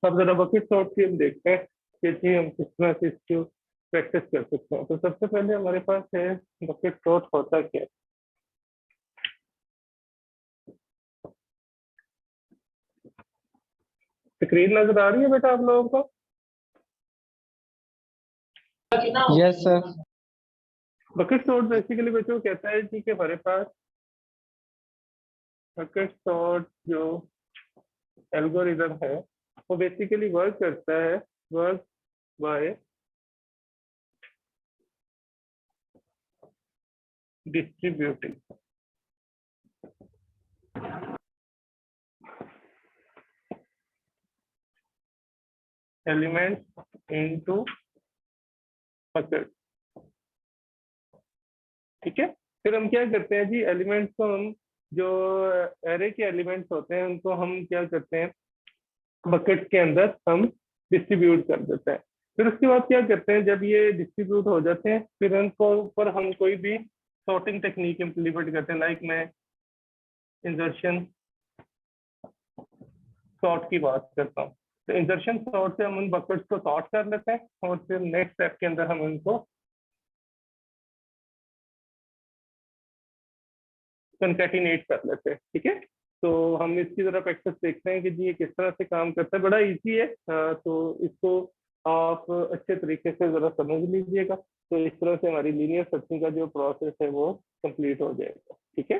अब जरा bucket sort की हम देखते हैं कि जी हम किस तरह से इसको प्रैक्टिस कर सकते हैं। तो सबसे पहले हमारे पास है बकेट सॉर्ट होता क्या है। स्क्रीन नजर आ रही है बेटा आप लोगों को? Yes sir. Bucket sort basically बच्चों कहता है जी कि हमारे पास बकेट सॉर्ट जो एल्गोरिदम है वो बेसिकली वर्क करता है, work by distributing elements into bucket. ठीक है, फिर हम क्या करते हैं जी, एलिमेंट्स को हम जो एरे के एलिमेंट्स होते हैं उनको हम क्या करते हैं बकेट के अंदर हम डिस्ट्रीब्यूट कर देते हैं। फिर उसके बाद क्या करते हैं, जब ये डिस्ट्रीब्यूट हो जाते हैं फिर उनको ऊपर हम कोई भी सॉर्टिंग टेक्निक इम्प्लीमेंट करते हैं। लाइक मैं इंसर्शन सॉर्ट की बात करता हूँ, तो इंसर्शन सॉर्ट से हम उन बकेट्स को सॉर्ट कर लेते हैं और फिर नेक्स्ट स्टेप के अंदर हम उनको कंकैटिनेट कर लेते हैं। ठीक है, तो हम इसकी जरा प्रैक्टिस देखते हैं कि जी ये किस तरह से काम करता है। बड़ा इजी है, तो इसको आप अच्छे तरीके से जरा समझ लीजिएगा, तो इस तरह से हमारी लीनियर सर्चिंग का जो प्रोसेस है वो कंप्लीट हो जाएगा। ठीक है,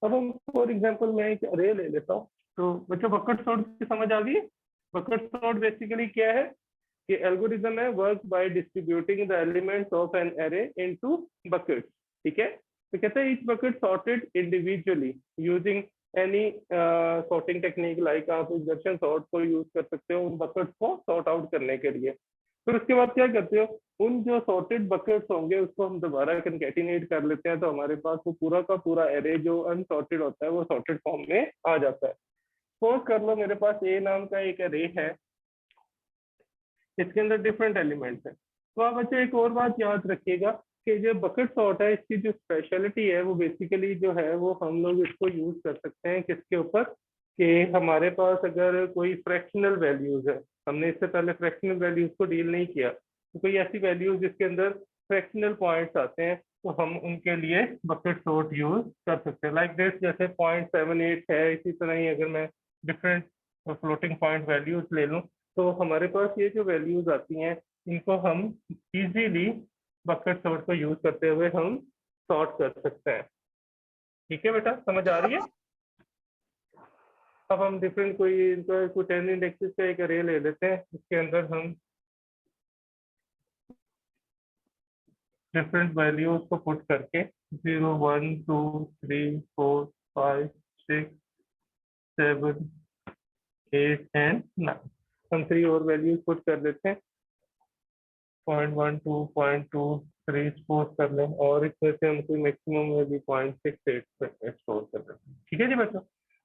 अब हम फॉर एग्जांपल मैं एक अरे ले लेता हूँ। तो बच्चों बकेट सॉर्ट की समझ आ गई? बकेट सॉर्ट बेसिकली क्या है कि एल्गोरिदम है work by distributing the elements of an array into buckets. ठीक है, तो कहते हैं each bucket sorted individually using any sorting technique. Like आप इंजक्शन सॉर्ट को यूज कर सकते हो उन बकेट्स को सॉर्ट आउट करने के लिए। फिर उसके बाद क्या करते हो, उन जो सॉर्टेड बकेट्स होंगे उसको हम दोबारा कंकैटिनेट कर लेते हैं, तो हमारे पास वो पूरा का पूरा एरे जो अनसॉर्टेड होता है वो सॉर्टेड फॉर्म में आ जाता है। सपोज कर लो मेरे पास ए नाम का एक एरे है, इसके अंदर डिफरेंट एलिमेंट्स हैं। तो आप बच्चे एक और बात याद रखिएगा कि जो बकेट सॉर्ट है इसकी जो स्पेशलिटी है वो बेसिकली जो है वो हम लोग इसको यूज कर सकते हैं किसके ऊपर, कि हमारे पास अगर कोई फ्रैक्शनल वैल्यूज है, हमने इससे पहले फ्रैक्शनल वैल्यूज को डील नहीं किया, तो कोई ऐसी वैल्यूज जिसके अंदर फ्रैक्शनल पॉइंट्स आते हैं तो हम उनके लिए बकेट सॉर्ट यूज कर सकते हैं। लाइक दिस, जैसे 0.78 है, इसी तरह ही अगर मैं डिफरेंट फ्लोटिंग पॉइंट वैल्यूज ले लूँ तो हमारे पास ये जो वैल्यूज आती हैं इनको हम इजीली बकेट सॉर्ट को यूज करते हुए हम सॉर्ट कर सकते हैं। ठीक है बेटा, समझ आ रही है? अब हम डिफरेंट कोई इनको कुछ n इंडेक्सेस का एक अरे ले लेते हैं, इसके अंदर हम डिफरेंट वैल्यूज को पुट करके 0 1 2 3 4 5 6 7 8 एंड 9, हम 3 और वैल्यूज पुट कर देते हैं 0.12 0.23 सपोज कर लें, और इसमें से हम कोई मैक्सिमम में भी 0.68 एक्सपोज कर लेते हैं। ठीक है जी बच्चों,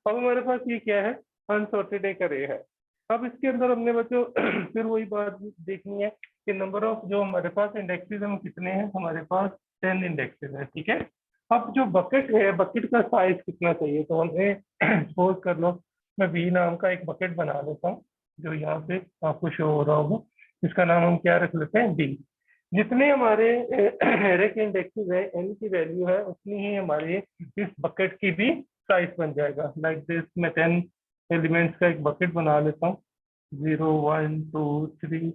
अब हमारे पास ये क्या है, अनसॉर्टेड एक अरे है। अब इसके अंदर हमने बच्चों फिर वही बात देखनी है कि नंबर ऑफ जो हमारे पास इंडेक्सेस हम कितने हैं, हमारे पास 10 इंडेक्सेस हैं। ठीक है, अब जो बकेट है बकेट का साइज कितना चाहिए, तो हमें सपोज कर लो मैं वी नाम का एक बकेट बना लेता हूँ जो यहाँ पे आपको शो हो रहा होगा, इसका नाम हम क्या रख लेते हैं, डी। जितने हमारे एरे के इंडेक्सेस है एन की वैल्यू है उतनी ही हमारे इस बकेट की भी साइज बन जाएगा। लाइक दिस, मैं 10 एलिमेंट्स का एक बकेट बना लेता हूँ, 0 1 2 3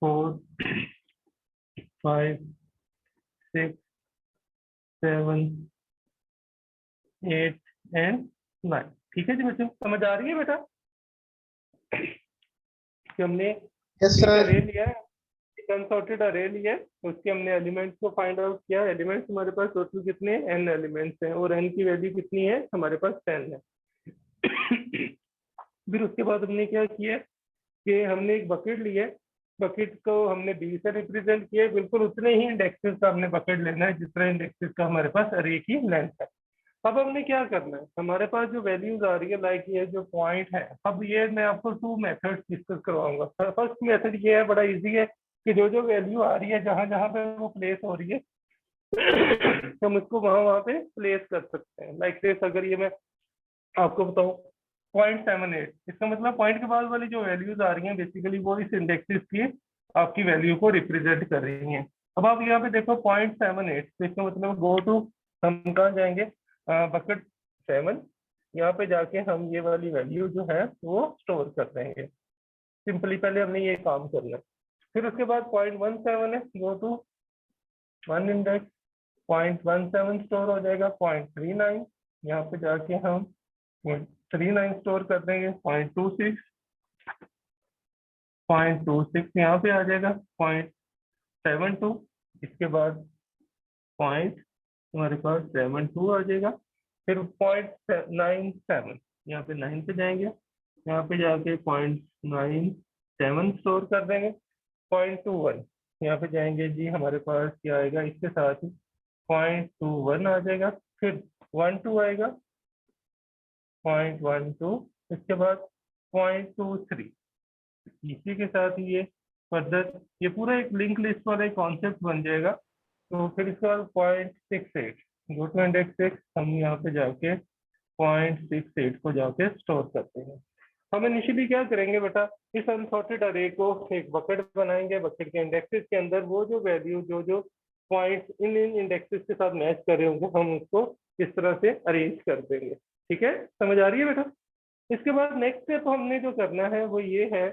4 5 6 7 8 एंड 9। ठीक है जी बच्चों, समझ आ रही है बेटा कि हमने यस एक सर। अरे लिया है, अनसॉर्टेड अरे लिया है, उसके हमने एलिमेंट्स को फाइंड आउट किया। एलिमेंट्स हमारे पास टोटल कितने n एलिमेंट्स हैं और n की वैल्यू कितनी है, हमारे पास 10 है। फिर उसके बाद हमने क्या किया कि हमने एक बकेट लिया, बकेट को हमने b से रिप्रेजेंट किया, बिल्कुल उतने ही इंडेक्सेस का हमने बकेट लेना है जितना इंडेक्सेस का हमारे पास अरे की लेंथ है। अब हमने क्या करना है, हमारे पास जो वैल्यूज आ रही है लाइक ये जो पॉइंट है, अब ये मैं आपको 2 मेथड्स डिस्कस करवाऊंगा। फर्स्ट मेथड ये है, बड़ा इजी है कि जो जो वैल्यू आ रही है जहां जहां पे वो प्लेस हो रही है हम उसको वहां वहां पे प्लेस कर सकते हैं। लाइक दिस, अगर ये मैं आपको बताऊं 0.78। इसका मतलब पॉइंट के बाद वाली जो वैल्यूज आ रही हैं बेसिकली वो इस इंडेक्सिस की आपकी वैल्यू को रिप्रेजेंट कर रही हैं। अब आप यहाँ पे देखो 0.78, तो इसका मतलब गो टू, हम कहाँ जाएंगे, बकेट 7, यहाँ पे जाके हम ये वाली वैल्यू जो है वो स्टोर कर देंगे। सिंपली पहले हमने ये काम करना है। फिर उसके बाद 0.17 है, go to one index, 0.17 store हो जाएगा। 0.39 यहाँ पे जाके हम 0.39 स्टोर कर देंगे। 0.26 यहाँ पे आ जाएगा। 0.72, इसके बाद पॉइंट हमारे पास 72 आ जाएगा। फिर 0.97 यहाँ पे 9 पे जाएंगे, यहाँ पे जाके 0.97 स्टोर कर देंगे। 0.21 यहाँ पे जाएंगे जी, हमारे पास क्या आएगा, इसके साथ ही 0.21 आ जाएगा। फिर 12 आएगा, 0.12, इसके बाद 0.23, इसी के साथ ही ये फर्दर ये पूरा एक लिंक लिस्ट वाला एक कॉन्सेप्ट बन जाएगा। तो फिर इसके बाद 0.68, गो टू इंडेक्स 6, हम यहाँ पे जाके 0.68 को जाके स्टोर करते हैं। हम इनिशियली क्या करेंगे बेटा, इस अनसॉर्टेड अरे को एक बकेट बनाएंगे। बकेट के इंडेक्सेस के अंदर वो जो वैल्यू जो जो पॉइंट्स इन इंडेक्सेस के साथ मैच कर रहे होंगे हम उसको इस तरह से अरेंज कर देंगे। ठीक है, समझ आ रही है बेटा? इसके बाद नेक्स्ट स्टेप हमने जो करना है वो ये है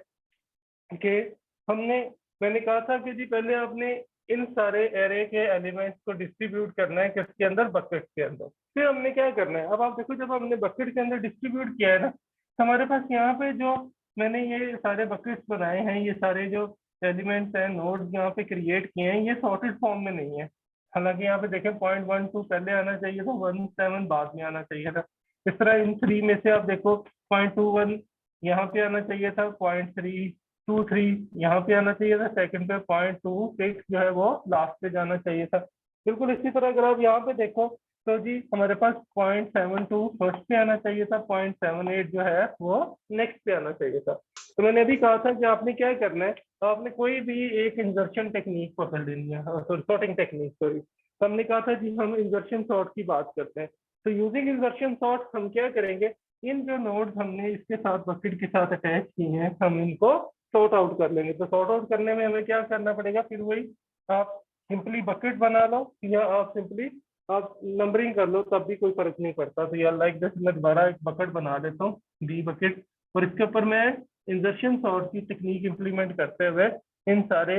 कि मैंने कहा था कि जी पहले आपने इन सारे एरे के एलिमेंट्स को डिस्ट्रीब्यूट करना है किसके अंदर, बकेट के अंदर। फिर हमने क्या करना है, अब आप देखो जब हमने बकेट के अंदर डिस्ट्रीब्यूट किया है ना, हमारे पास यहाँ पे जो मैंने ये सारे बकेट्स बनाए हैं, ये सारे जो एलिमेंट्स हैं, नोड्स यहाँ पे क्रिएट किए हैं, ये सॉर्टेड फॉर्म में नहीं है। हालांकि यहाँ पे देखें 0.12 पहले आना चाहिए था, 17 बाद में आना चाहिए था। इस तरह इन 3 में से आप देखो 0.21 यहाँ पे आना चाहिए था, 0.323 यहाँ पे आना चाहिए था, सेकंड पे 0.26 जो है वो लास्ट पे जाना चाहिए था। बिल्कुल इसी तरह अगर आप यहाँ पे देखो तो जी हमारे पास 0.72 फर्स्ट पे आना चाहिए था, 0.78 जो है वो नेक्स्ट पे आना चाहिए था। तो मैंने अभी कहा था कि आपने क्या करना है, आपने कोई भी एक इंजर्शन टेक्निक पकड़ लेनी है, सॉरी सॉर्टिंग टेक्निक, सॉरी। तो हमने कहा था जी हम इंजर्शन सॉर्ट की बात करते हैं। तो यूजिंग इंजर्शन सॉर्ट हम क्या करेंगे, इन जो नोड्स हमने इसके साथ बकेट के साथ अटैच किए हैं हम इनको सॉर्ट आउट कर लेंगे। तो सॉर्ट आउट करने में हमें क्या करना पड़ेगा, फिर वही आप सिंपली बकेट बना लो या आप सिंपली आप नंबरिंग कर लो, तब भी कोई फर्क नहीं पड़ता। तो यार लाइक दिस मैं दोबारा एक बकेट बना लेता हूँ, बी बकेट, और इसके ऊपर मैं इंजर्शन सॉर्ट की टेक्निक इंप्लीमेंट करते हुए इन सारे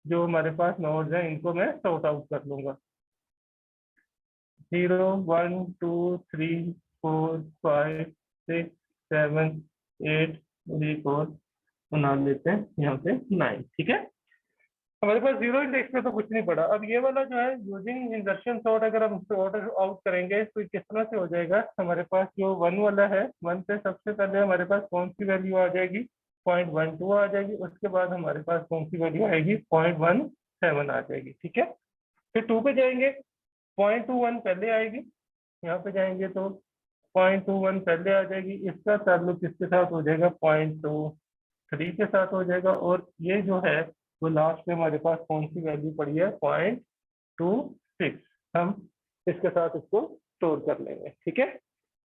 जो हमारे पास नोड्स हैं इनको मैं सॉर्ट आउट कर लूंगा। 0 1 2 3 4 5 6 7 8 4 बना लेते हैं यहाँ पे 9। ठीक है, हमारे पास जीरो इंडेक्स पे तो कुछ नहीं पड़ा। अब ये वाला जो है यूजिंग इंजर्शन सॉर्ट, अगर हम सॉर्ट आउट करेंगे तो किस तरह से हो जाएगा, हमारे पास जो 1 वाला है, 1 पे सबसे पहले हमारे पास कौन सी वैल्यू आ जाएगी, 0.12 आ जाएगी। उसके बाद हमारे पास कौन सी वैल्यू आएगी, 0.17 आ जाएगी। ठीक है, फिर 2 पे जाएंगे, 0.21 पहले आएगी, यहाँ पे जाएंगे तो 0.21 पहले आ जाएगी। इसका ताल्लुक किसके साथ हो जाएगा, 0.23 के साथ हो जाएगा। और ये जो है वो लास्ट में हमारे पास कौन सी वैल्यू पड़ी है, 0.26, हम इसके साथ इसको स्टोर कर लेंगे। ठीक है,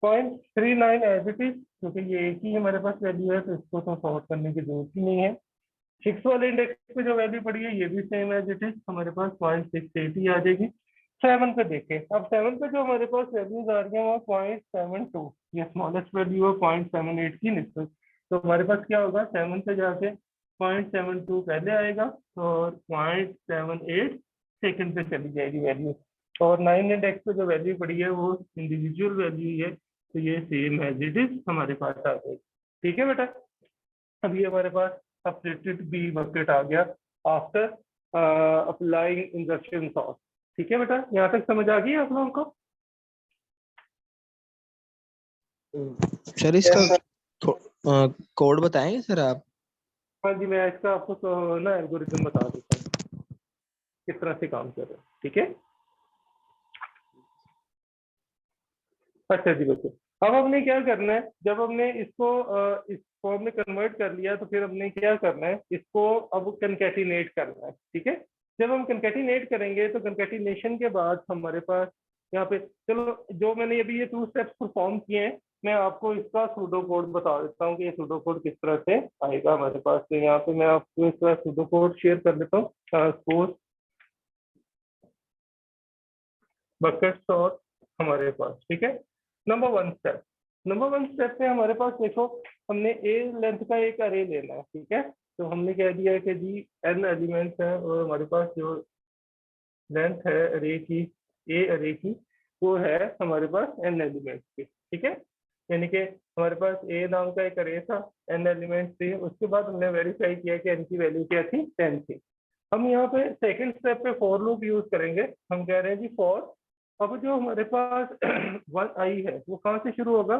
0.39 एज इट इज, क्योंकि ये एक ही हमारे पास वैल्यू है तो इसको तो सॉर्ट करने की जरूरत ही नहीं है। 6 वाले इंडेक्स पे जो वैल्यू पड़ी है ये भी सेम एज इट इज, हमारे पास 0.68 ही आ जाएगी। 7 पे देखें, अब 7 पे जो हमारे पास वैल्यूज आ रही है वो 0.72, ये स्मॉलेस्ट वैल्यू है 0.78 की निस्बत। तो हमारे पास क्या होगा, 7 पे जाके 0.72 पहले आएगा और 0.78 सेकंड पे चली जाएगी वैल्यू। और 9 इंडेक्स पे जो वैल्यू पड़ी है वो इंडिविजुअल वैल्यू है, तो ये सेम एज इट इज हमारे पास आ जाएगी। ठीक है बेटा, अब ये हमारे पास अपडेटेड बी बकेट आ गया आफ्टर अप्लाइंग इंजर्शन सॉर्ट। ठीक है बेटा, यहाँ तक समझ आ गई आप लोगों को? सर इसका कोड बताएंगे सर आप? हाँ जी, मैं इसका आपको ना एल्गोरिथम बता देता हूँ किस तरह से काम कर रहा है। ठीक है, अच्छा जी बच्चों, अब हमने क्या करना है, जब हमने इसको इस फॉर्म में कन्वर्ट कर लिया तो फिर हमने क्या करना है, इसको अब कंकैटिनेट करना है। ठीक है, जब हम कंकैटिनेट करेंगे तो कंकैटिनेशन के बाद हमारे पास यहाँ पे, चलो जो मैंने अभी ये 2 स्टेप्स परफॉर्म किए हैं मैं आपको इसका सूडो कोड बता देता हूँ कि ये सूडो कोड किस तरह से आएगा हमारे पास। तो यहाँ पे मैं आपको इसका सूडो कोड शेयर कर देता हूँ। सपोज बकेट सॉर्ट हमारे पास, ठीक है। नंबर वन स्टेप में हमारे पास देखो, हमने ए लेंथ का एक अरे लेना है, ठीक है। तो हमने कह दिया है कि जी n एलिमेंट्स है और हमारे पास जो लेंथ है अरे की, ए अरे की, वो है हमारे पास n एलिमेंट्स की, ठीक है। यानी कि हमारे पास ए नाम का एक अरे था, n एलिमेंट्स थे। उसके बाद हमने वेरीफाई किया कि n की वैल्यू क्या थी, 10 थी। हम यहाँ पे सेकंड स्टेप पे फॉर लूप यूज करेंगे। हम कह रहे हैं जी फॉर, अब जो हमारे पास वन आई है वो कहाँ से शुरू होगा,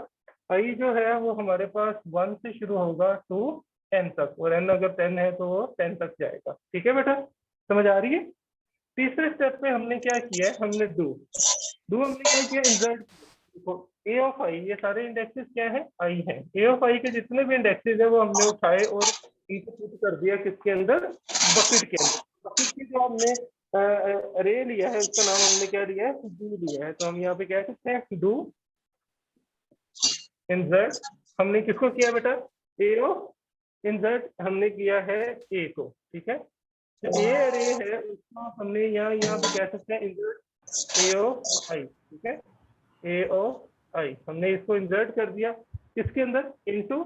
आई जो है वो हमारे पास 1 से शुरू होगा टू n तक, और n अगर 10 है तो वो 10 तक जाएगा, ठीक है बेटा, समझ आ रही है। तीसरे स्टेप पे हमने क्या किया है, हमने डू हमने क्या किया, इंसर्ट। ए ऑफ आई, ये सारे इंडेक्सेस क्या है, आई है। ए ऑफ आई के जितने भी इंडेक्सेस है वो हमने उठाए और इनको पुट कर दिया किसके अंदर, बकेट के अंदर। बकेट की जो हमने अरे लिया है उसका नाम हमने क्या लिया है, डू लिया है। तो हम यहाँ पे कह सकते हैं डू इंसर्ट। हमने किसको किया बेटा, ए ऑफ इंसर्ट हमने किया है ए को, ठीक है। तो ए अरे है उसको हमने यहाँ पे कह सकते हैं इंसर्ट ए ऑफ आई, ठीक है। ए ऑफ आई हमने इसको इंसर्ट कर दिया किसके अंदर, इनटू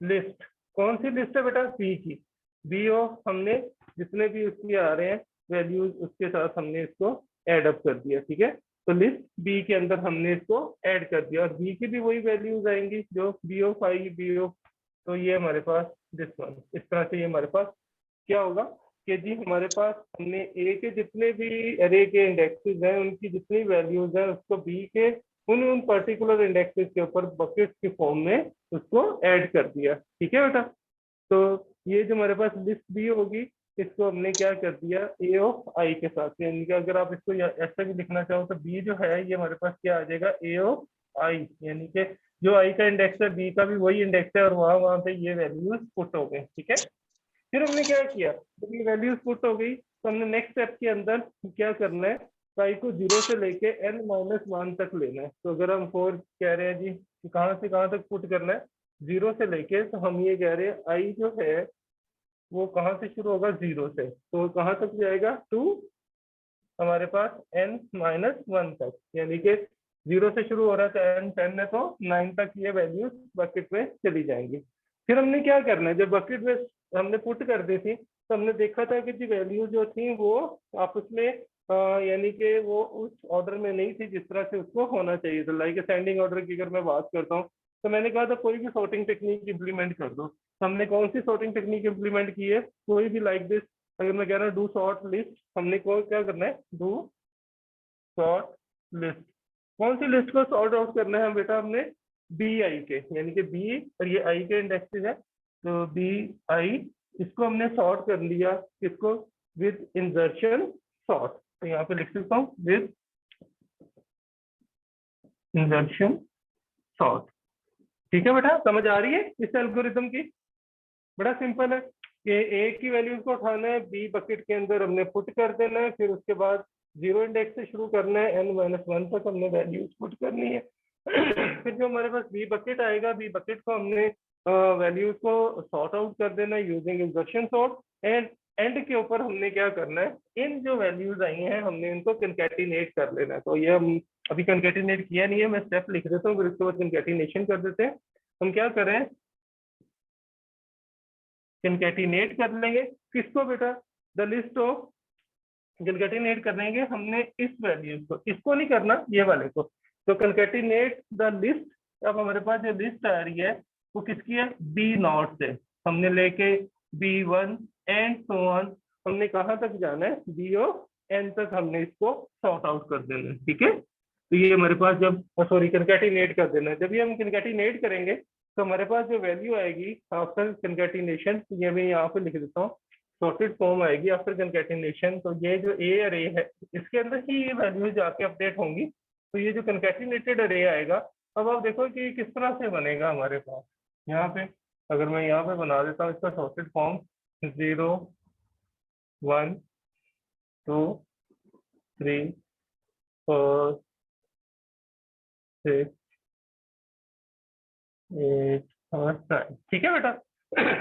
लिस्ट। कौन सी लिस्ट है बेटा, बी की। बी ऑफ हमने जितने भी उसके आ रहे हैं वैल्यूज उसके साथ हमने इसको ऐड अप कर दिया, ठीक है। तो लिस्ट बी के अंदर हमने इसको ऐड कर दिया और बी की भी वही वैल्यूज आएंगी जो B of I, B of. तो ये हमारे पास दिस वन, इस तरह से ये हमारे पास क्या होगा कि जी हमारे पास हमने ए के जितने भी अरे के इंडेक्सेस हैं उनकी जितनी वैल्यूज हैं उसको बी के उन पर्टिकुलर इंडेक्सेस के ऊपर बकेट के फॉर्म में उसको ऐड कर दिया, ठीक है बेटा। तो ये जो हमारे पास लिस्ट बी होगी इसको हमने क्या कर दिया, ए ऑफ आई के साथ। यानी कि अगर आप इसको ऐसा भी लिखना चाहो तो बी जो है ये हमारे पास क्या आ जाएगा, ए ऑफ आई। यानी कि जो आई का इंडेक्स है बी का भी वही इंडेक्स है और वहां वहां पे ये वैल्यूज पुट हो गए, ठीक है। फिर हमने क्या किया, जब ये वैल्यूज पुट हो गई तो हमने नेक्स्ट स्टेप के अंदर क्या करना है, पाई को 0 से लेके n-1 तक लेना है। तो अगर हम 4 कह रहे हैं जी कि कहाँ से कहाँ तक पुट करना है, 0 से लेके, तो हम ये कह रहे हैं आई जो है वो कहाँ से शुरू होगा, 0 से, तो कहाँ तक जाएगा, टू हमारे पास n-1 तक। यानी कि 0 से शुरू हो रहा है तो n 10 है तो 9 तक ये वैल्यूज बकेट में चली जाएंगी। फिर हमने क्या करना है, जब बकेट में हमने पुट कर दी थी तो हमने देखा था कि जी वैल्यू जो थी वो आपस में यानी कि वो उस ऑर्डर में नहीं थी जिस तरह से उसको होना चाहिए था। लाइक असेंडिंग ऑर्डर की अगर मैं बात करता हूँ तो मैंने कहा था कोई भी सॉर्टिंग टेक्निक इंप्लीमेंट कर दो। तो हमने कौन सी सॉर्टिंग टेक्निक इंप्लीमेंट की है, कोई भी लाइक दिस। अगर मैं कह रहा हूँ डू सॉर्ट लिस्ट, हमने को क्या करना है, डू सॉर्ट लिस्ट। कौन सी लिस्ट को सॉर्ट आउट करना है बेटा, हमने बी आई के, यानी कि बी और ये आई के इंडेक्सेस है तो बी आई, इसको हमने सॉर्ट कर लिया किसको, विद इंसर्शन सॉर्ट। तो यहाँ पे लिख सकता हूँ विद इंसर्शन सॉर्ट, ठीक है बेटा, समझ आ रही है इस एल्गोरिथम की। बड़ा सिंपल है कि ए की वैल्यूज को उठाना है, बी बकेट के अंदर हमने पुट कर देना है, फिर उसके बाद 0 इंडेक्स से शुरू करना है, n-1 तक हमने वैल्यूज पुट करनी है। फिर जो हमारे पास बी बकेट आएगा, बी बकेट को हमने वैल्यूज को सॉर्ट आउट कर देना है using insertion sort. And and के ऊपर हमने क्या करना है, इन जो वैल्यूज आई हैं हमने इनको कंकैटिनेट कर लेना है। तो ये हम अभी कंकैटिनेट किया नहीं है, मैं स्टेप लिख देता हूँ फिर उसके बाद कंकैटिनेशन कर देते हैं। हम क्या करें, कंकैटिनेट कर लेंगे किसको बेटा, द लिस्ट ऑफ, कंकैटिनेट कर लेंगे हमने इस वैल्यूज को, इसको नहीं करना ये वाले को। तो कंकैटिनेट द लिस्ट, अब हमारे पास जो लिस्ट आ रही है वो किसकी है, बी नॉट से। हमने लेके B1 एंड सो ऑन, हमने कहाँ तक जाना है, बी ऑफ एन तक हमने इसको सॉर्ट आउट कर देना है, ठीक है। तो ये हमारे पास जब, सॉरी कंकैटिनेट कर देना है, जब ये हम कंकैटिनेट करेंगे तो हमारे पास जो वैल्यू आएगी आफ्टर कंकैटिनेशन, ये मैं यहाँ पे लिख देता हूँ, सॉर्टेड फॉर्म आएगी आफ्टर कंकैटिनेशन। तो ये जो ए अरे है इसके अंदर ही ये वैल्यूज जाके अपडेट होंगी। तो ये जो कंकैटिनेटेड अरे आएगा, अब आप देखो कि किस तरह से बनेगा हमारे पास। यहाँ पे अगर मैं यहाँ पे बना देता हूँ इसका सॉर्टेड फॉर्म, 0 1 2 3 4 6 8 और 9। ठीक है बेटा।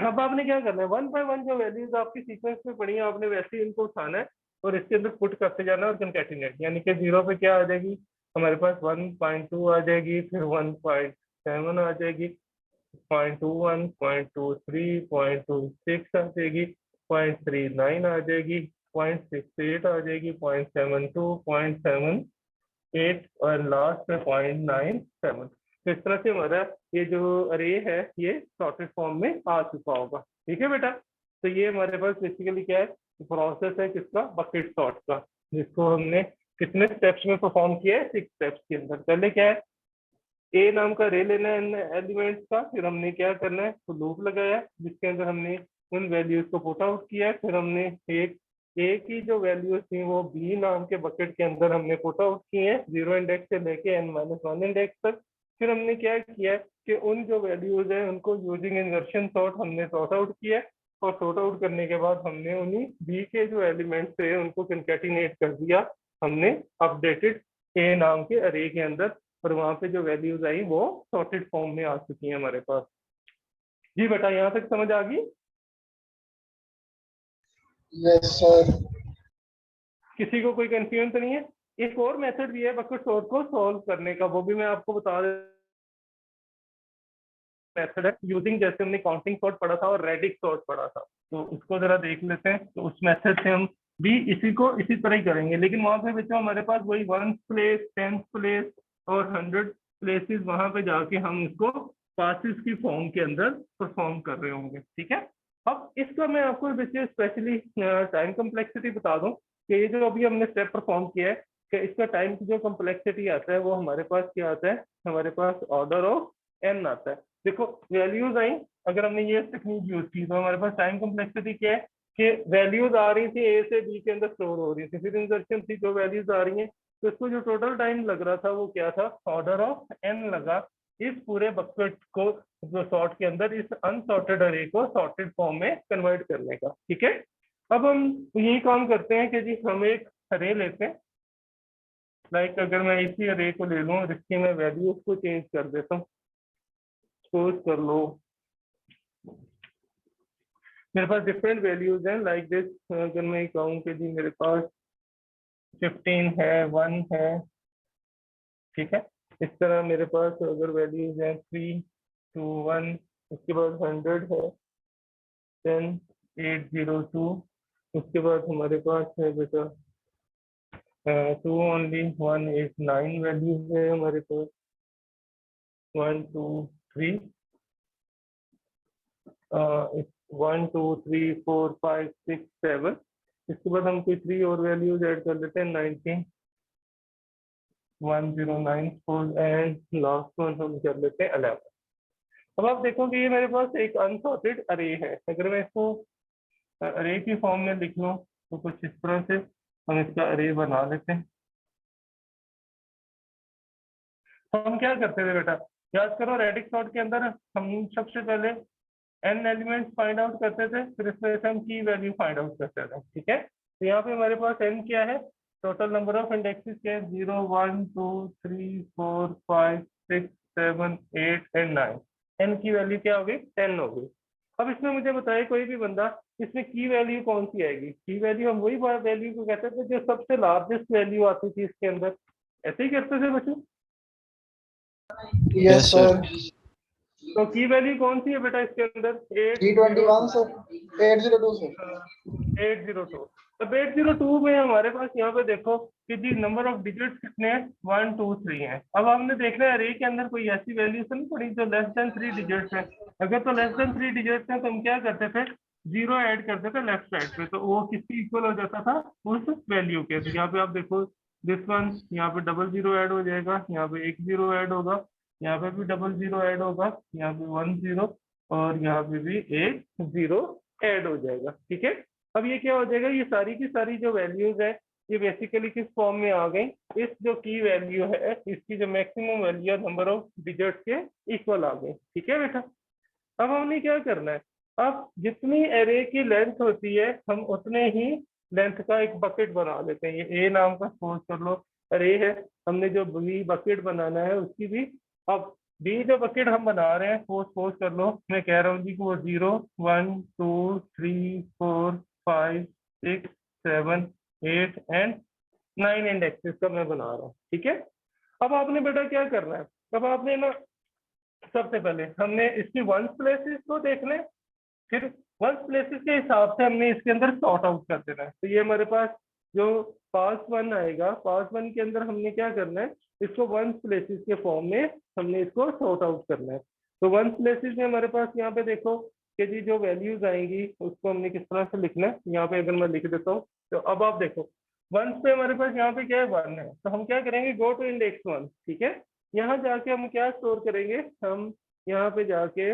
अब आपने क्या करना है, 1 बाय 1 जो वैल्यूज आपकी सीक्वेंस में पड़ी है आपने वैसे ही इनको उठाना है और इसके अंदर पुट करते जाना और कंकैटिनेट, यानी कि 0 पे क्या आ जाएगी हमारे पास 1.2 आ जाएगी, फिर 1.7 आ जाएगी, 0.21, 0.23, 0.26 आ जाएगी, 0.39 आ जाएगी, 0.68 आ जाएगी, 0.72, 0.78 और लास्ट में 0.97। तो इस तरह से हमारा ये जो अरे है ये सॉर्टेड फॉर्म में आ चुका होगा। ठीक है बेटा। तो ये हमारे पास बेसिकली क्या है, प्रोसेस है किसका, बकेट सॉर्ट का, जिसको हमने कितने स्टेप्स में परफॉर्म किया है, 6 स्टेप्स के अंदर। पहले क्या है, ए नाम का रे लेना है एलिमेंट्स का, फिर हमने क्या करना है, तो लूप लगाया जिसके अंदर हमने उन वैल्यूज को पुट आउट किया है, फिर हमने एक ए की जो वैल्यूज थी वो बी नाम के बकेट के अंदर हमने पुट आउट की है 0 इंडेक्स से लेके n-1 इंडेक्स तक। फिर हमने क्या किया है कि उन जो वैल्यूज है उनको यूजिंग इनवर्शन सॉर्ट हमने सॉर्ट आउट किया है, और सॉर्ट आउट करने के बाद हमने उन्हीं बी के जो एलिमेंट्स थे उनको कंकैटिनेट कर दिया हमने अपडेटेड ए नाम के अरे के अंदर, और वहां पे जो वैल्यूज आई वो सॉर्टेड फॉर्म में आ चुकी हैं हमारे पास। जी बेटा, यहाँ तक समझ आ गई? Yes sir. किसी को कोई कंफ्यूजन तो नहीं है? एक और मेथड भी है बकेट सॉर्ट को सॉल्व करने का, वो भी मैं आपको बता दे। मेथड है यूजिंग, जैसे हमने काउंटिंग सॉर्ट पढ़ा था और रेडिक्स सॉर्ट पढ़ा था, तो उसको जरा देख लेते हैं। तो उस मेथड से हम भी इसी तरह ही करेंगे, लेकिन वहां पे बच्चों हमारे पास वही 1th प्लेस, 10th प्लेस और 100 प्लेसेस वहां पे जाके हम इसको पासिस की फॉर्म के अंदर परफॉर्म कर रहे होंगे। ठीक है। अब इसका मैं आपको स्पेशली टाइम कम्प्लेक्सिटी बता दूं कि ये जो अभी हमने स्टेप परफॉर्म किया है कि इसका टाइम की जो कम्प्लेक्सिटी आता है वो हमारे पास क्या आता है, हमारे पास ऑर्डर ऑफ n आता है। देखो वैल्यूज आई, अगर हमने ये टेक्निक यूज की तो हमारे पास टाइम कम्प्लेक्सिटी क्या है कि वैल्यूज आ रही थी ए से बी के अंदर स्टोर हो रही थी, फिर इंसर्शन थी, जो वैल्यूज आ रही हैं तो इसको जो टोटल टाइम लग रहा था वो क्या था, ऑर्डर ऑफ n लगा इस पूरे बकेट को जो सॉर्ट के अंदर इस अनसॉर्टेड अरे को सॉर्टेड फॉर्म में कन्वर्ट करने का। ठीक है। अब हम यही काम करते हैं कि जी हम एक अरे लेते हैं, लाइक अगर मैं इसी अरे को ले लूँ और इसकी मैं वैल्यूज को चेंज कर देता हूँ, सपोज कर लो मेरे पास डिफरेंट वैल्यूज हैं लाइक दिस। अगर मैं कहूँ कि जी मेरे पास 15 है, 1 है, ठीक है, इस तरह मेरे पास अगर वैल्यूज हैं 3, 2, 1, उसके बाद 100 है, 10, 802, उसके बाद हमारे पास है बेटा 2 ओनली 189 वैल्यूज है हमारे पास, 1, 2, 3, 1, 2, 3, 4, 5, 6, 7। इसके बाद हम कोई 3 और वैल्यूज ऐड कर लेते हैं, 19, 109 एंड लास्ट वन हम कर लेते हैं 11। अब आप देखोगे ये मेरे पास एक अनसॉर्टेड अरे है। अगर मैं इसको अरे की फॉर्म में लिख लूँ तो कुछ इस तरह से हम इसका अरे बना लेते हैं। तो हम क्या करते थे बेटा, याद करो रेडिक्स सॉर्ट के अंदर हम सबसे पहले n एलिमेंट्स फाइंड आउट करते थे, फिर इसमें से हम की वैल्यू फाइंड आउट करते थे। ठीक है। तो यहाँ पे हमारे पास n क्या है, टोटल नंबर ऑफ इंडेक्सेस क्या है, 0, 1, 2, 3, 4, 5, 6, 7, 8 एंड 9। n की वैल्यू क्या होगी, 10 होगी। अब इसमें मुझे बताए कोई भी बंदा, इसमें की वैल्यू कौन सी आएगी? की वैल्यू हम वही वैल्यू को कहते थे जो सबसे लार्जेस्ट वैल्यू आती थी इसके अंदर। ऐसे ही करते थे बच्चों। Yes sir. तो की वैल्यू कौन सी है बेटा इसके अंदर, 321 सर, 802 सर, 802। अब 802 में हमारे पास यहाँ पे देखो कि जी नंबर ऑफ डिजिट्स कितने हैं, 1, 2, 3 है। अब हमने देखना है अरे के अंदर कोई ऐसी वैल्यू तो नहीं पड़ी जो लेस देन 3 डिजिट्स है। अगर तो लेस देन 3 डिजिट्स है तो हम क्या करते थे, 0 ऐड करते थे लेफ्ट साइड पे, तो वो किसकी इक्वल हो जाता था, उस वैल्यू के। तो यहाँ पे आप देखो दिस वन, यहाँ पे 00 ऐड हो जाएगा, यहाँ पे 1 0 ऐड होगा, यहाँ पे भी 00 ऐड होगा, यहाँ पे 1 0 और यहाँ पे भी 1 0 ऐड हो जाएगा। ठीक है। अब ये क्या हो जाएगा, ये सारी की सारी जो वैल्यूज है ये बेसिकली किस फॉर्म में आ गई, इस जो की वैल्यू है इसकी जो मैक्सिमम वैल्यू है नंबर ऑफ डिजिट्स के इक्वल आ गई। ठीक है बेटा। अब हमने क्या करना है, अब जितनी एरे की लेंथ होती है हम उतने ही लेंथ का एक बकेट बना लेते हैं। ये ए नाम का सपोज कर लो अरे है, हमने जो बकेट बनाना है उसकी भी अब बी जो बकेट हम बना रहे हैं वो सपोज कर लो मैं कह रहा हूँ जी कि वो 0 1 2 3 4 5 6 7 8 एंड 9 इंडेक्सेस का मैं बना रहा हूँ, ठीक है। अब आपने बेटा क्या करना है, अब आपने ना सबसे पहले हमने इसकी वंस प्लेसेस को देखना है, फिर वंस प्लेसेस के हिसाब से हमने इसके अंदर सॉर्ट आउट कर देना है। तो ये हमारे पास जो पास वन आएगा, पास वन के अंदर हमने क्या करना है, इसको वंस प्लेसेस के फॉर्म में हमने इसको सॉर्ट आउट करना है। तो वंस प्लेसेस में हमारे पास यहाँ पे देखो कि जी जो वैल्यूज आएंगी उसको हमने किस तरह से लिखना है। यहाँ पे अगर मैं लिख देता हूँ तो अब आप देखो वंस पे हमारे पास यहाँ पे क्या है, वन है, तो हम क्या करेंगे, गो टू इंडेक्स वन, ठीक है। यहाँ जाके हम क्या स्टोर करेंगे, हम यहाँ पे जाके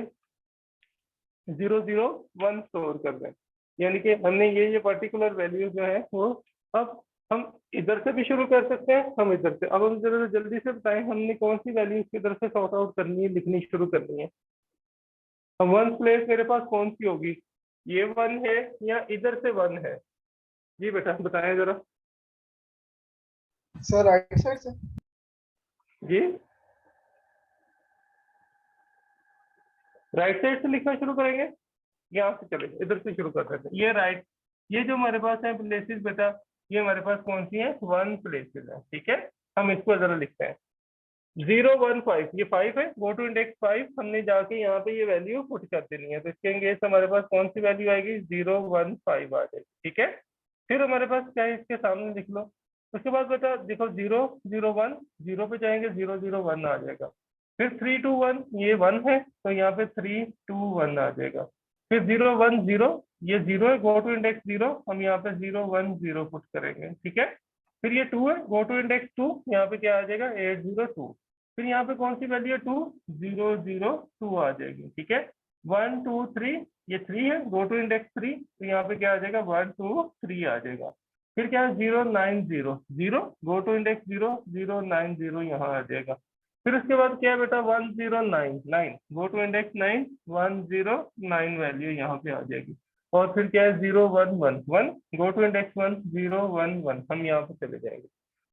0 0 1 स्टोर कर दें, यानी कि हमने ये पर्टिकुलर वैल्यू जो है वो अब हम इधर से भी शुरू कर सकते हैं, हम इधर से। अब हम जरा जल्दी से बताएं हमने कौन सी वैल्यू इधर से सॉर्ट आउट करनी है, लिखनी शुरू करनी है। अब वन प्लेस मेरे पास कौन सी होगी, ये वन है या इधर से वन है, जी बेटा बताएं जरा। सर राइट साइड से। जी राइट साइड से लिखना शुरू करेंगे, यहाँ से चले इधर से शुरू कर देते हैं। ये राइट, ये जो हमारे पास है प्लेसेस बेटा, ये हमारे पास कौन सी है, वन प्लेसेस है, ठीक है। हम इसको जरा लिखते हैं 0 1 5, ये 5 है, गो टू इंडेक्स 5, हमने जाके यहाँ पे ये वैल्यू पुट कर देनी है। तो इसके अंगेज हमारे पास कौन सी वैल्यू आएगी, 0 1 5 आ जाएगी, ठीक है। फिर हमारे पास क्या है, इसके सामने लिख लो। उसके बाद बेटा देखो 0 0 1, 0 पे जाएंगे 0 0 1 आ जाएगा। फिर 3 2 1, ये 1 है तो यहाँ पे 3 2 1 आ जाएगा। फिर 0 1 0, ये 0 है, गो टू इंडेक्स 0, हम यहाँ पे 0 1 0 पुट करेंगे, ठीक है। फिर ये 2 है, गो टू इंडेक्स 2, यहाँ पे क्या आ जाएगा 8 0 2। फिर यहाँ पे कौन सी वैल्यू है, 2 0 0 2 आ जाएगी, ठीक है। 1 2 3, ये 3 है, गो टू इंडेक्स 3, तो यहाँ पे क्या आ जाएगा 1 2 3 आ जाएगा। फिर क्या है 0 9 0 0, गो टू इंडेक्स 0 0 9 0 यहाँ आ जाएगा। फिर उसके बाद क्या है बेटा 1 0 9 9, गो टू इंडेक्स 9 1 0 9 वैल्यू यहाँ पे आ जाएगी। और फिर क्या है 0 1 1 1, गो टू इंडेक्स 1 0 1 1, हम यहाँ पे चले जाएंगे,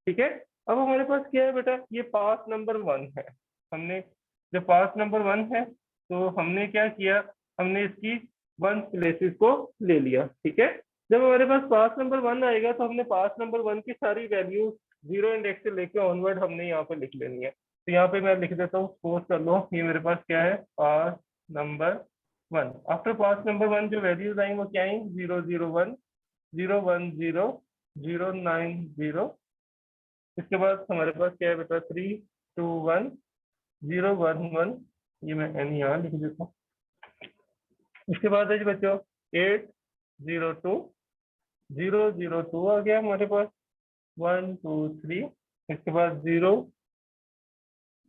ठीक है। अब हमारे पास क्या है बेटा, ये पास नंबर 1 है, हमने जब पास नंबर 1 है तो हमने क्या किया, हमने इसकी वन प्लेसेस को ले लिया, ठीक है। जब हमारे पास पास नंबर 1 आएगा तो हमने पास नंबर 1 की सारी वैल्यू 0 इंडेक्स से लेके ऑनवर्ड हमने यहाँ पे लिख लेनी है। तो यहाँ पे मैं लिख देता हूँ, सपोज कर लो ये मेरे पास क्या है, पास नंबर 1। आफ्टर पास नंबर 1 जो वैल्यूज आई वो क्या आई, 0 0 1 0 1 0 0 9 0। इसके बाद हमारे पास क्या है बेटा 3 2 1 0 1 1, ये मैं एन यहाँ लिख देता हूँ। इसके बाद है जी बच्चों 8 0 2 0 0 2 आ गया हमारे पास, 1 2 3। इसके बाद 0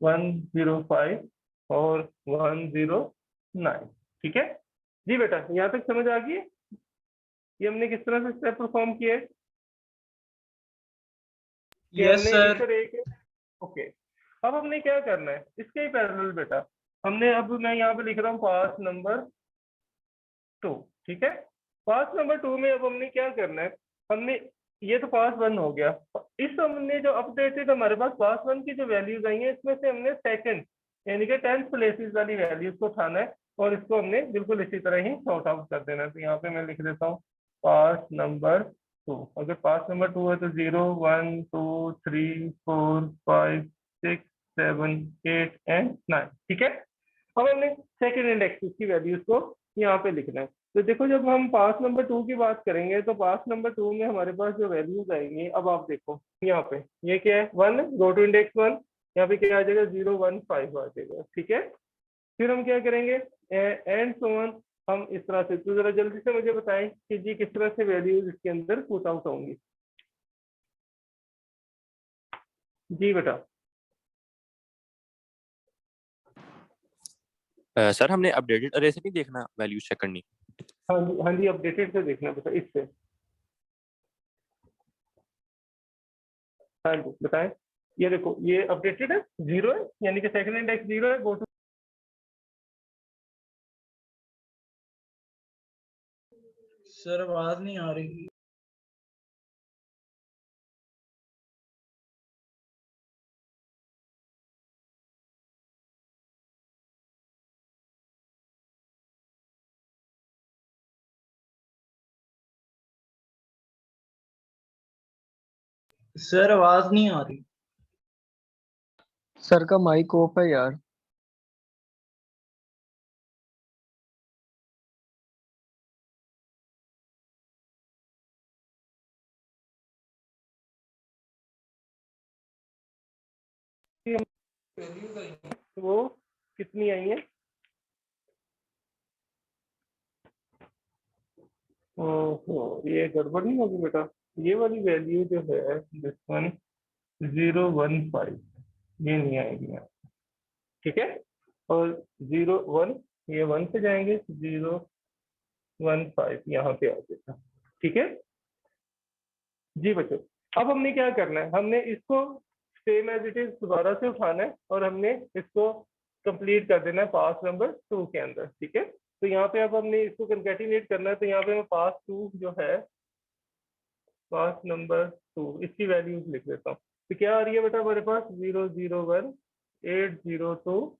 1 0 5 और 1 0 9, ठीक है। जी बेटा यहाँ तक समझ आ गई, ये हमने किस तरह से स्टेप परफॉर्म किए कि यस हमने सर। इस तरह के, ओके। अब हमने क्या करना है इसके ही पैरेलल बेटा, हमने अब मैं यहाँ पे लिख रहा हूँ पास नंबर 2, ठीक है। पास नंबर 2 में अब हमने क्या करना है, हमने ये तो पास 1 हो गया, इस हमने जो अपडेटेड हमारे पास पास 1 की जो वैल्यूज आई हैं इसमें से हमने सेकंड यानी कि 10th प्लेसेस वाली वैल्यूज को उठाना है और इसको हमने बिल्कुल इसी तरह ही सॉर्ट आउट कर देना है। तो यहाँ पे मैं लिख देता हूँ पास नंबर 2, अगर पास नंबर 2 है तो 0 1 2 3 4 5 6 7 8 एंड 9, ठीक है। अब हमने सेकंड इंडेक्स की वैल्यूज को यहाँ पे लिखना है। तो देखो जब हम पास नंबर 2 की बात करेंगे तो पास नंबर 2 में हमारे पास जो वैल्यूज आएंगी, अब आप देखो यहाँ पे ये क्या है 1, गो टू इंडेक्स 1, यहाँ पे क्या आ जाएगा 0 1 5 आ जाएगा, ठीक है। फिर हम क्या करेंगे एंड सो ऑन, हम इस तरह से। तो जरा जल्दी से मुझे बताएं कि जी किस तरह से वैल्यूज इसके अंदर पुट आउट होंगी, जी बेटा। सर हमने अपडेटेड अरे से नहीं देखना, वैल्यूज चेक करनी। हाँ जी अपडेटेड से देखना बेटा, इससे। हाँ जी बताएं, ये देखो ये अपडेटेड है 0 है, यानी कि सेकंड इंडेक्स 0 है, गो टू। सर आवाज नहीं आ रही। सर आवाज नहीं आ रही। सर का माइक ऑफ है यार। वो कितनी आई है? ओहो, ये गड़बड़ नहीं होगी बेटा? ये वाली वैल्यू जो है दिस वन 015 ये नहीं आएगी यहाँ, ठीक है। और 01 ये 1 पे जाएंगे, 015 यहाँ पे आ जाएगा, ठीक है जी बच्चों। अब हमने क्या करना है, हमने इसको सेम एज इट इज दोबारा से उठाना है और हमने इसको कंप्लीट कर देना है पास नंबर 2 के अंदर, ठीक है। तो यहाँ पे अब हमने इसको कंकैटिनेट करना है, तो यहाँ पे मैं पास 2 जो है पास नंबर 2 इसकी वैल्यूज लिख देता हूँ। तो क्या आ रही है बेटा हमारे पास 001 802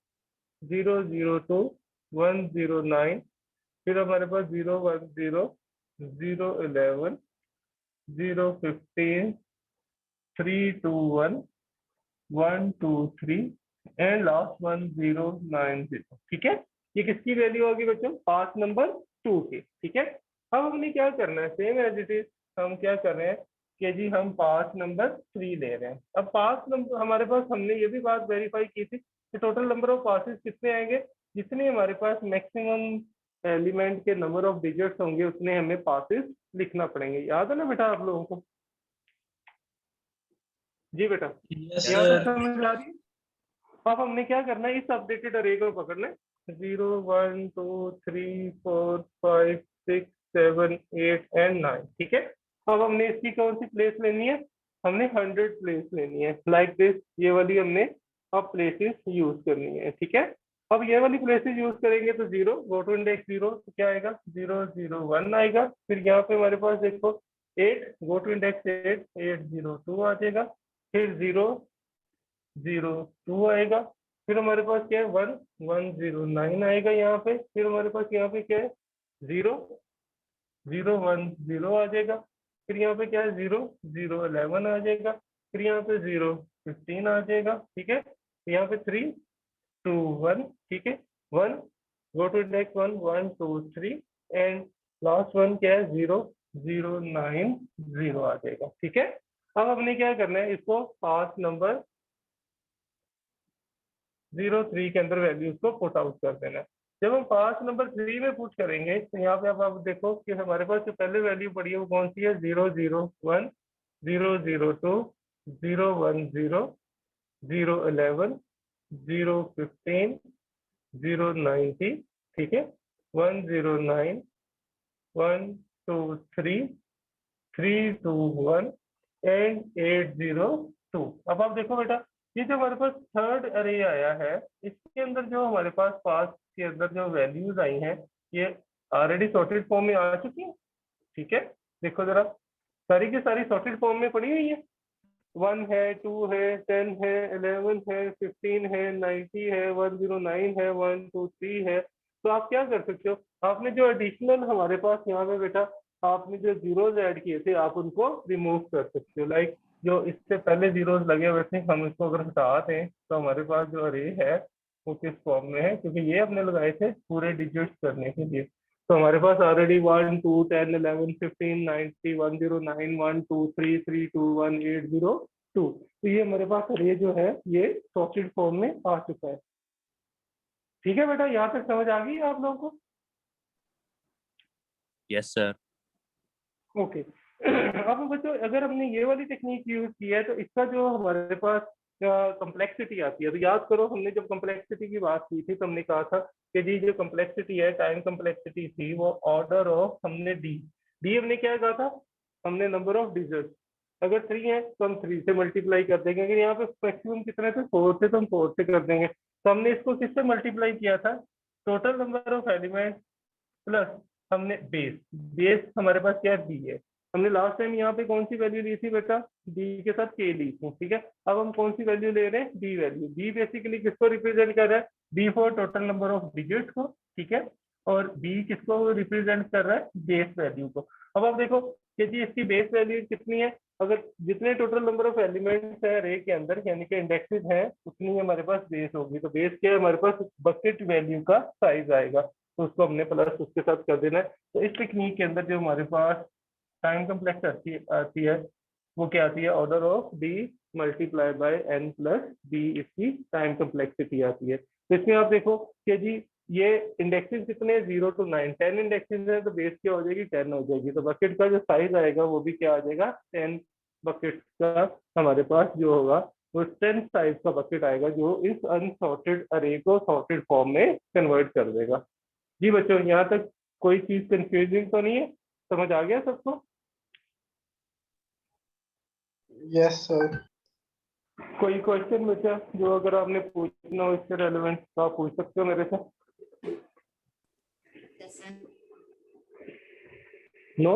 002 109, फिर हमारे पास 010 011 015 321 123 एंड लास्ट वन 090, ठीक है। ये किसकी वैल्यू होगी बच्चों? पास नंबर 2 की, ठीक है। अब हमने क्या करना है, सेम एज इट इज हम क्या कर रहे हैं कि जी हम पास नंबर 3 ले रहे हैं। अब पास नंबर हमारे पास, हमने ये भी बात वेरीफाई की थी कि टोटल नंबर ऑफ पासेस कितने आएंगे, जितने हमारे पास मैक्सिमम एलिमेंट के नंबर ऑफ डिजिट्स होंगे उतने हमें पासेस लिखना पड़ेंगे। याद है ना बेटा आप लोगों को? जी बेटा, यस यहाँ तक सर। समझ आ रही है? अब हमने क्या करना है, इस अपडेटेड अरे को पकड़ना है, 0 1 2 3 4 5 6 7 8 एंड 9, ठीक है। अब हमने इसकी कौन सी प्लेस लेनी है? हमने 100 प्लेस लेनी है, लाइक दिस। ये वाली हमने अब प्लेसेस यूज करनी है, ठीक है। अब ये वाली प्लेसेस यूज करेंगे तो 0 गो टू इंडेक्स 0, तो क्या आएगा 001 आएगा। फिर यहाँ पे हमारे पास देखो 8 गो टू इंडेक्स 8 802 आ जाएगा। फिर 002 आएगा। फिर हमारे पास क्या है 1109 आएगा यहाँ पे। फिर हमारे पास यहाँ पे क्या है 010 आ जाएगा। फिर यहाँ पे क्या है 011 आ जाएगा। फिर यहाँ पे 015 आ जाएगा, ठीक है। यहाँ पे 321, ठीक है। 1 go to index 1 1 2 3 and last one क्या है 0090 आ जाएगा, ठीक है। अब हमने क्या करना है, इसको पास नंबर 03 के अंदर वैल्यूज को पुट आउट कर देना है। जब हम पास नंबर 3 में पुट करेंगे तो यहाँ पे अब आप देखो कि हमारे पास जो पहले वैल्यू पड़ी है वो कौन सी है, 001 002 010 011 015 090, ठीक है। 109 123 321 एंड 802। अब आप देखो बेटा, ये जो हमारे पास थर्ड अरे आया है, इसके अंदर जो हमारे पास के अंदर जो वैल्यूज आई हैं ये ऑलरेडी सॉर्टेड फॉर्म में आ चुकी है, ठीक है। देखो जरा, सारी की सारी सॉर्टेड फॉर्म में पड़ी हुई है। 1 है, 2 है, 10 है, 11 है, 15 है, 90 है, 109 है, 123 है। तो आप क्या कर सकते हो, आपने जो एडिशनल हमारे पास यहाँ पे बेटा आपने जो जीरोज ऐड किए थे आप उनको रिमूव कर सकते हो। लाइक जो इससे पहले जीरोज लगे हुए थे हम इसको अगर हटा दें तो हमारे पास जो अरे है वो किस फॉर्म में है, क्योंकि ये हमने लगाए थे पूरे डिजिट्स करने के लिए। तो हमारे पास ऑलरेडी 1 2 10 11 15 90 109 1 2 3 3 2 1 802, तो ये हमारे पास अरे जो है ये सॉर्टेड फॉर्म में आ चुका है, ठीक है बेटा। यहाँ तक समझ आ गई आप लोगों को? Yes sir. ओके। अब बच्चों अगर हमने ये वाली टेक्निक यूज की है तो इसका जो हमारे पास कम्प्लेक्सिटी आती है, तो याद करो हमने जब कम्प्लेक्सिटी की बात की थी तो हमने कहा था कि जी जो कम्प्लेक्सिटी है टाइम कम्प्लेक्सिटी थी वो ऑर्डर ऑफ, हमने डी हमने क्या कहा था, हमने नंबर ऑफ डिजिट, अगर 3 है तो हम 3 से मल्टीप्लाई कर देंगे। अगर यहाँ पे मैक्सिमम कितने थे 4 थे तो हम 4 से कर देंगे। तो हमने इसको किससे मल्टीप्लाई किया था, total number of element plus हमने बेस हमारे पास क्या है बी है। हमने लास्ट टाइम यहाँ पे कौन सी वैल्यू ली थी बेटा, डी के साथ के ली थी, ठीक है। अब हम कौन सी वैल्यू ले रहे हैं, बी वैल्यू। बी बेसिकली किसको रिप्रेजेंट कर रहा है, B for total number of digits को, ठीक है। और बी किसको रिप्रेजेंट कर रहा है, बेस वैल्यू को। अब आप देखो कि जी इसकी बेस वैल्यू कितनी है, अगर जितने टोटल नंबर ऑफ एलिमेंट्स है अरे के अंदर यानी कि इंडेक्सेस हैं उतनी हमारे पास बेस होगी। तो बेस क्या है हमारे पास बकेट वैल्यू का साइज आएगा, तो उसको हमने प्लस उसके साथ कर देना है। तो इस टेक्निक के अंदर जो हमारे पास टाइम कम्प्लेक्स आती है वो क्या आती है, order of D multiply by N plus B, इसकी टाइम कम्प्लेक्सिटी आती है। तो इसमें आप देखो कि जी ये इंडेक्सेस कितने 0 to 9, 10 इंडेक्सेस है तो बेस क्या हो जाएगी 10 हो जाएगी। तो बकेट का जो साइज आएगा वो भी क्या आ जाएगा 10 बकेट का हमारे पास जो होगा वो 10 साइज का बकेट आएगा जो इस अनसॉर्टेड अरे को सॉर्टेड फॉर्म में कन्वर्ट कर देगा। जी बच्चों यहाँ तक कोई चीज कंफ्यूजिंग तो नहीं है, समझ आ गया सबको? Yes sir. कोई क्वेश्चन बचा जो अगर आपने पूछना हो इससे रेलेवेंट तो आप पूछ सकते हो मेरे से। नो